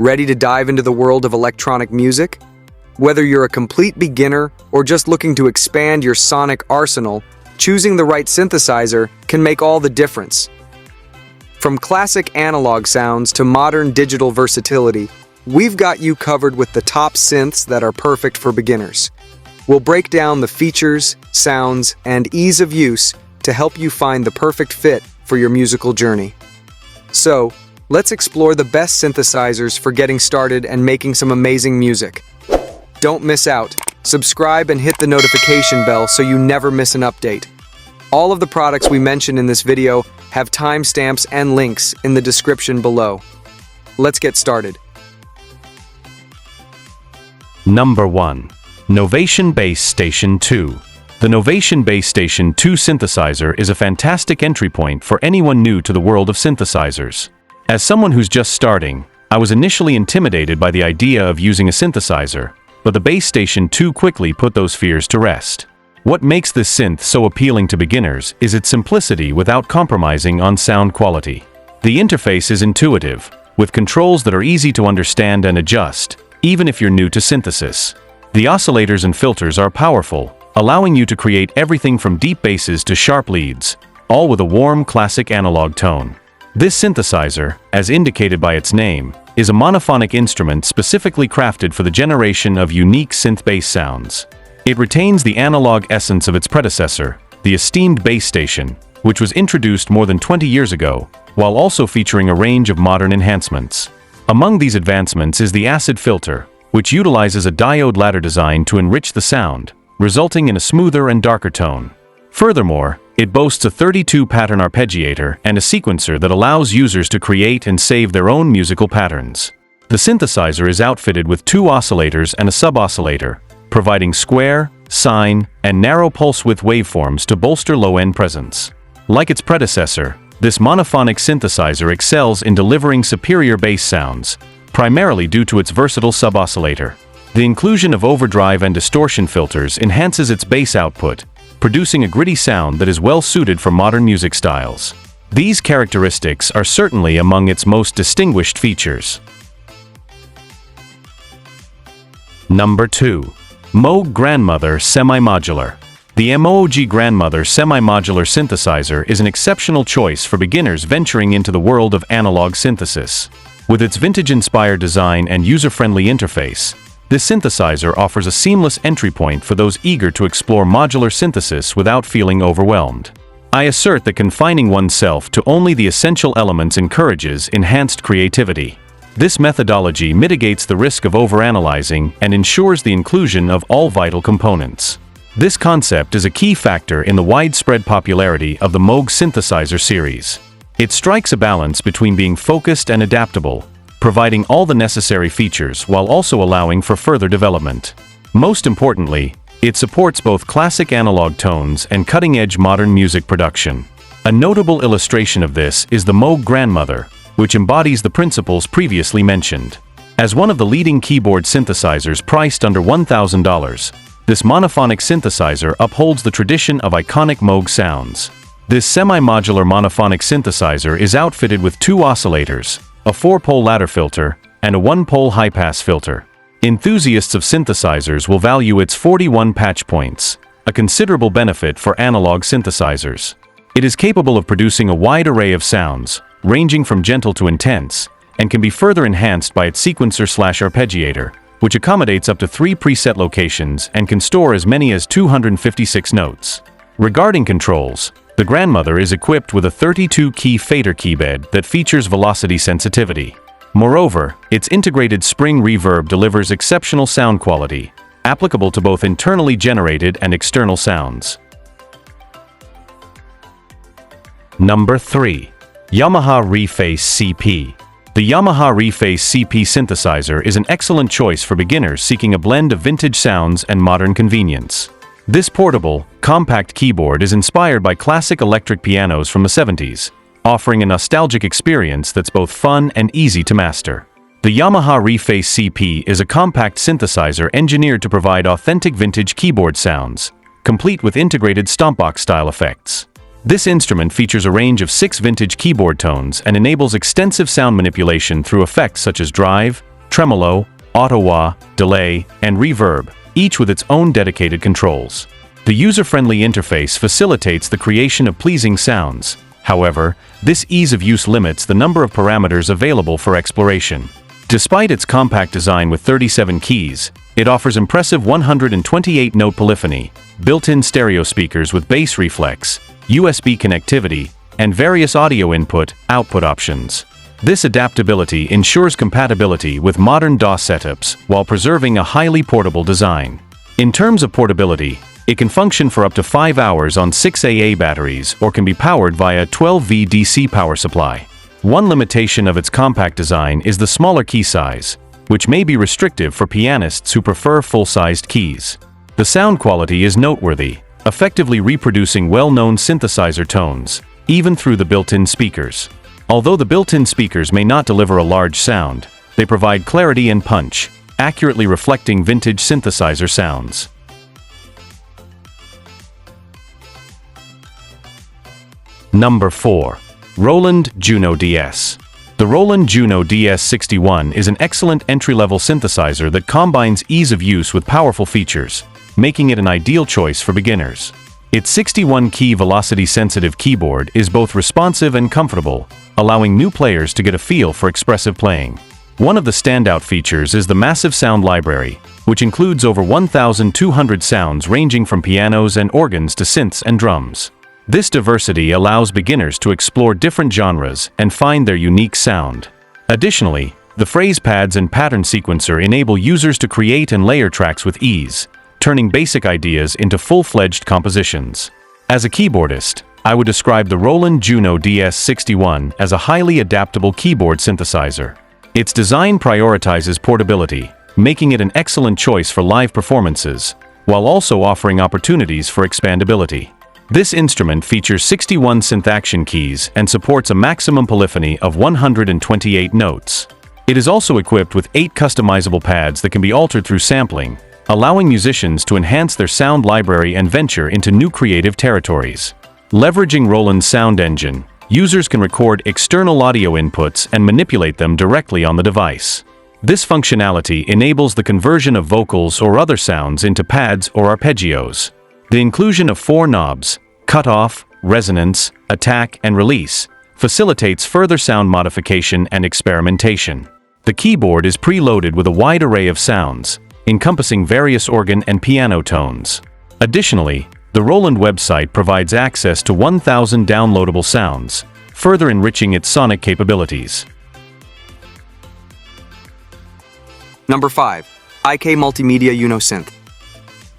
Ready to dive into the world of electronic music? Whether you're a complete beginner or just looking to expand your sonic arsenal, choosing the right synthesizer can make all the difference. From classic analog sounds to modern digital versatility, we've got you covered with the top synths that are perfect for beginners. We'll break down the features, sounds, and ease of use to help you find the perfect fit for your musical journey. So, let's explore the best synthesizers for getting started and making some amazing music. Don't miss out. Subscribe and hit the notification bell so you never miss an update. All of the products we mention in this video have timestamps and links in the description below. Let's get started. Number 1. Novation Bass Station 2. The Novation Bass Station 2 synthesizer is a fantastic entry point for anyone new to the world of synthesizers. As someone who's just starting, I was initially intimidated by the idea of using a synthesizer, but the Bass Station 2 quickly put those fears to rest. What makes this synth so appealing to beginners is its simplicity without compromising on sound quality. The interface is intuitive, with controls that are easy to understand and adjust, even if you're new to synthesis. The oscillators and filters are powerful, allowing you to create everything from deep basses to sharp leads, all with a warm, classic analog tone. This synthesizer, as indicated by its name, is a monophonic instrument specifically crafted for the generation of unique synth bass sounds. It retains the analog essence of its predecessor, the esteemed Bass Station, which was introduced more than 20 years ago, while also featuring a range of modern enhancements. Among these advancements is the acid filter, which utilizes a diode ladder design to enrich the sound, resulting in a smoother and darker tone. Furthermore, it boasts a 32-pattern arpeggiator and a sequencer that allows users to create and save their own musical patterns. The synthesizer is outfitted with 2 oscillators and a sub-oscillator, providing square, sine, and narrow pulse width waveforms to bolster low-end presence. Like its predecessor, this monophonic synthesizer excels in delivering superior bass sounds, primarily due to its versatile sub-oscillator. The inclusion of overdrive and distortion filters enhances its bass output, producing a gritty sound that is well suited for modern music styles. These characteristics are certainly among its most distinguished features. Number 2. Moog Grandmother Semi-Modular. The Moog Grandmother Semi-Modular synthesizer is an exceptional choice for beginners venturing into the world of analog synthesis. With its vintage-inspired design and user-friendly interface, this synthesizer offers a seamless entry point for those eager to explore modular synthesis without feeling overwhelmed. I assert that confining oneself to only the essential elements encourages enhanced creativity. This methodology mitigates the risk of overanalyzing and ensures the inclusion of all vital components. This concept is a key factor in the widespread popularity of the Moog synthesizer series. It strikes a balance between being focused and adaptable, providing all the necessary features while also allowing for further development. Most importantly, it supports both classic analog tones and cutting-edge modern music production. A notable illustration of this is the Moog Grandmother, which embodies the principles previously mentioned. As one of the leading keyboard synthesizers priced under $1,000, this monophonic synthesizer upholds the tradition of iconic Moog sounds. This semi-modular monophonic synthesizer is outfitted with 2 oscillators, a 4-pole ladder filter, and a 1-pole high-pass filter. Enthusiasts of synthesizers will value its 41 patch points, a considerable benefit for analog synthesizers. It is capable of producing a wide array of sounds, ranging from gentle to intense, and can be further enhanced by its sequencer/arpeggiator, which accommodates up to 3 preset locations and can store as many as 256 notes. Regarding controls, the Grandmother is equipped with a 32-key fader keybed that features velocity sensitivity. Moreover, its integrated spring reverb delivers exceptional sound quality, applicable to both internally generated and external sounds. Number 3. Yamaha REFACE CP. The Yamaha REFACE CP synthesizer is an excellent choice for beginners seeking a blend of vintage sounds and modern convenience. This portable, compact keyboard is inspired by classic electric pianos from the 70s, offering a nostalgic experience that's both fun and easy to master. The Yamaha REFACE CP is a compact synthesizer engineered to provide authentic vintage keyboard sounds, complete with integrated stompbox-style effects. This instrument features a range of 6 vintage keyboard tones and enables extensive sound manipulation through effects such as drive, tremolo, auto-wah, delay, and reverb, each with its own dedicated controls. The user-friendly interface facilitates the creation of pleasing sounds. However, this ease of use limits the number of parameters available for exploration. Despite its compact design with 37 keys, it offers impressive 128-note polyphony, built-in stereo speakers with bass reflex, USB connectivity, and various audio input-output options. This adaptability ensures compatibility with modern DAW setups while preserving a highly portable design. In terms of portability, it can function for up to 5 hours on 6AA batteries or can be powered via a 12V DC power supply. One limitation of its compact design is the smaller key size, which may be restrictive for pianists who prefer full-sized keys. The sound quality is noteworthy, effectively reproducing well-known synthesizer tones, even through the built-in speakers. Although the built-in speakers may not deliver a large sound, they provide clarity and punch, accurately reflecting vintage synthesizer sounds. Number 4. Roland JUNO-DS. The Roland JUNO-DS 61 is an excellent entry-level synthesizer that combines ease of use with powerful features, making it an ideal choice for beginners. Its 61-key velocity-sensitive keyboard is both responsive and comfortable, allowing new players to get a feel for expressive playing. One of the standout features is the massive sound library, which includes over 1,200 sounds ranging from pianos and organs to synths and drums. This diversity allows beginners to explore different genres and find their unique sound. Additionally, the phrase pads and pattern sequencer enable users to create and layer tracks with ease, turning basic ideas into full-fledged compositions. As a keyboardist, I would describe the Roland JUNO-DS 61 as a highly adaptable keyboard synthesizer. Its design prioritizes portability, making it an excellent choice for live performances, while also offering opportunities for expandability. This instrument features 61 synth action keys and supports a maximum polyphony of 128 notes. It is also equipped with 8 customizable pads that can be altered through sampling, allowing musicians to enhance their sound library and venture into new creative territories. Leveraging Roland's sound engine, users can record external audio inputs and manipulate them directly on the device. This functionality enables the conversion of vocals or other sounds into pads or arpeggios. The inclusion of 4 knobs, cutoff, resonance, attack, and release, facilitates further sound modification and experimentation. The keyboard is preloaded with a wide array of sounds, encompassing various organ and piano tones. Additionally, the Roland website provides access to 1,000 downloadable sounds, further enriching its sonic capabilities. Number 5. IK Multimedia UNO Synth.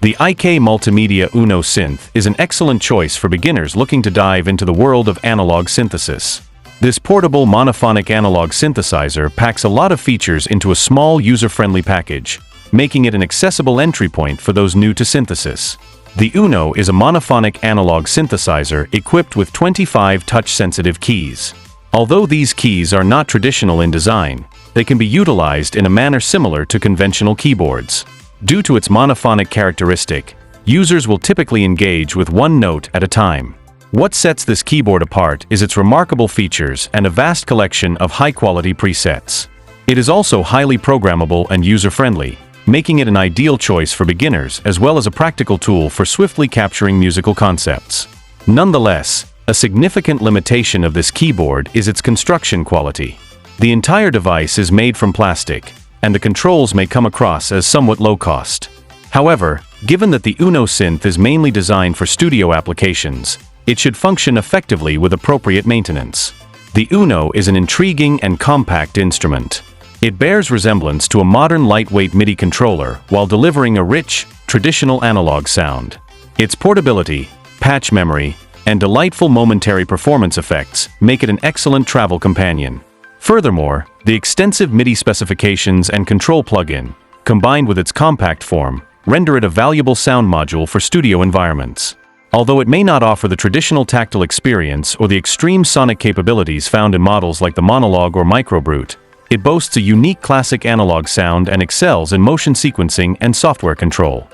The IK Multimedia UNO Synth is an excellent choice for beginners looking to dive into the world of analog synthesis. This portable monophonic analog synthesizer packs a lot of features into a small user-friendly package, making it an accessible entry point for those new to synthesis. The UNO is a monophonic analog synthesizer equipped with 25 touch-sensitive keys. Although these keys are not traditional in design, they can be utilized in a manner similar to conventional keyboards. Due to its monophonic characteristic, users will typically engage with one note at a time. What sets this keyboard apart is its remarkable features and a vast collection of high-quality presets. It is also highly programmable and user-friendly, making it an ideal choice for beginners as well as a practical tool for swiftly capturing musical concepts. Nonetheless, a significant limitation of this keyboard is its construction quality. The entire device is made from plastic, and the controls may come across as somewhat low-cost. However, given that the UNO Synth is mainly designed for studio applications, it should function effectively with appropriate maintenance. The UNO is an intriguing and compact instrument. It bears resemblance to a modern lightweight MIDI controller while delivering a rich, traditional analog sound. Its portability, patch memory, and delightful momentary performance effects make it an excellent travel companion. Furthermore, the extensive MIDI specifications and control plugin, combined with its compact form, render it a valuable sound module for studio environments. Although it may not offer the traditional tactile experience or the extreme sonic capabilities found in models like the Monologue or Microbrute, it boasts a unique classic analog sound and excels in motion sequencing and software control.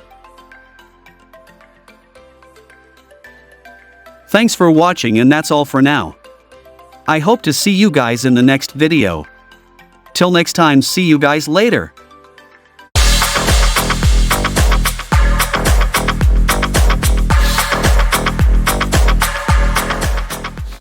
Thanks for watching, and that's all for now. I hope to see you guys in the next video. Till next time, see you guys later.